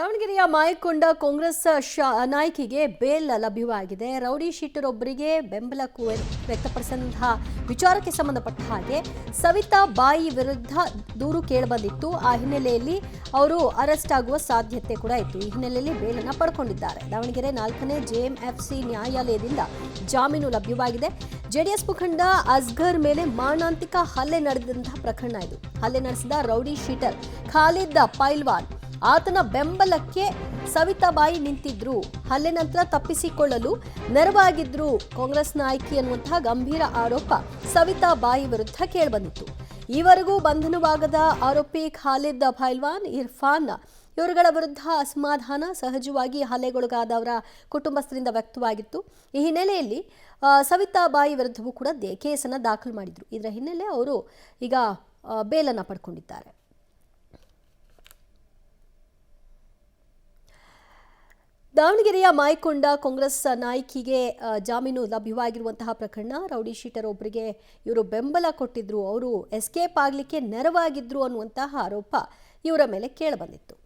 ದಾವಣಗೆರೆಯ ಮಾಯಕೊಂಡ ಕಾಂಗ್ರೆಸ್ ನಾಯಕಿಗೆ ಬೇಲ್ ಲಭ್ಯವಾಗಿದೆ. Rowdy sheeter ಒಬ್ಬರಿಗೆ ಬೆಂಬಲ ವ್ಯಕ್ತಪಡಿಸಿದಂತಹ ವಿಚಾರಕ್ಕೆ ಸಂಬಂಧಪಟ್ಟ ಹಾಗೆ ಸವಿತಾ ಬಾಯಿ ವಿರುದ್ಧ ದೂರು ಕೇಳಿಬಂದಿತ್ತು. ಆ ಹಿನ್ನೆಲೆಯಲ್ಲಿ ಅವರು ಅರೆಸ್ಟ್ ಆಗುವ ಸಾಧ್ಯತೆ ಕೂಡ ಇತ್ತು. ಈ ಹಿನ್ನೆಲೆಯಲ್ಲಿ ಬೇಲನ್ನು ಪಡ್ಕೊಂಡಿದ್ದಾರೆ. ದಾವಣಗೆರೆ 4ನೇ ಜೆಎಂಎಫ್ಸಿ ನ್ಯಾಯಾಲಯದಿಂದ ಜಾಮೀನು ಲಭ್ಯವಾಗಿದೆ. ಜೆಡಿಎಸ್ ಮುಖಂಡ ಅಸ್ಗರ್ ಮೇಲೆ ಮಾರಣಾಂತಿಕ ಹಲ್ಲೆ ನಡೆದಂತಹ ಪ್ರಕರಣ ಇದು. ಹಲ್ಲೆ ನಡೆಸಿದ ರೌಡಿ ಶೀಟರ್ ಖಾಲಿದ್ ಪೈಲ್ವಾನ್ ಆತನ ಬೆಂಬಲಕ್ಕೆ ಸವಿತಾ ಬಾಯಿ ನಿಂತಿದ್ರು. ಹಲ್ಲೆ ನಂತರ ತಪ್ಪಿಸಿಕೊಳ್ಳಲು ನೆರವಾಗಿದ್ರು ಕಾಂಗ್ರೆಸ್ ನಾಯಕಿ ಅನ್ನುವಂತಹ ಗಂಭೀರ ಆರೋಪ ಸವಿತಾ ಬಾಯಿ ವಿರುದ್ಧ ಕೇಳಿಬಂದಿತ್ತು. ಈವರೆಗೂ ಬಂಧನವಾಗದ ಆರೋಪಿ ಖಾಲಿದ್ ಪೈಲ್ವಾನ್, ಇರ್ಫಾನ್ ಇವರುಗಳ ವಿರುದ್ಧ ಅಸಮಾಧಾನ ಸಹಜವಾಗಿ ಹಲ್ಲೆಗೊಳಗಾದವರ ಕುಟುಂಬಸ್ಥರಿಂದ ವ್ಯಕ್ತವಾಗಿತ್ತು. ಈ ಹಿನ್ನೆಲೆಯಲ್ಲಿ ಸವಿತಾ ಬಾಯಿ ವಿರುದ್ಧವೂ ಕೂಡ ಕೇಸನ್ನು ದಾಖಲು ಮಾಡಿದ್ರು. ಇದರ ಹಿನ್ನೆಲೆ ಅವರು ಈಗ ಬೇಲನ್ನು ಪಡ್ಕೊಂಡಿದ್ದಾರೆ. ದಾವಣಗೆರೆಯ ಮಾಯಕೊಂಡ ಕಾಂಗ್ರೆಸ್ ನಾಯಕಿಗೆ ಜಾಮೀನು ಲಭ್ಯವಾಗಿರುವಂತಹ ಪ್ರಕರಣ. ರೌಡಿ ಶೀಟರ್ ಒಬ್ಬರಿಗೆ ಇವರು ಬೆಂಬಲ ಕೊಟ್ಟಿದ್ರು, ಅವರು ಎಸ್ಕೇಪ್ ಆಗಲಿಕ್ಕೆ ನೆರವಾಗಿದ್ರು ಅನ್ನುವಂತಹ ಆರೋಪ ಇವರ ಮೇಲೆ ಕೇಳಿಬಂದಿತ್ತು.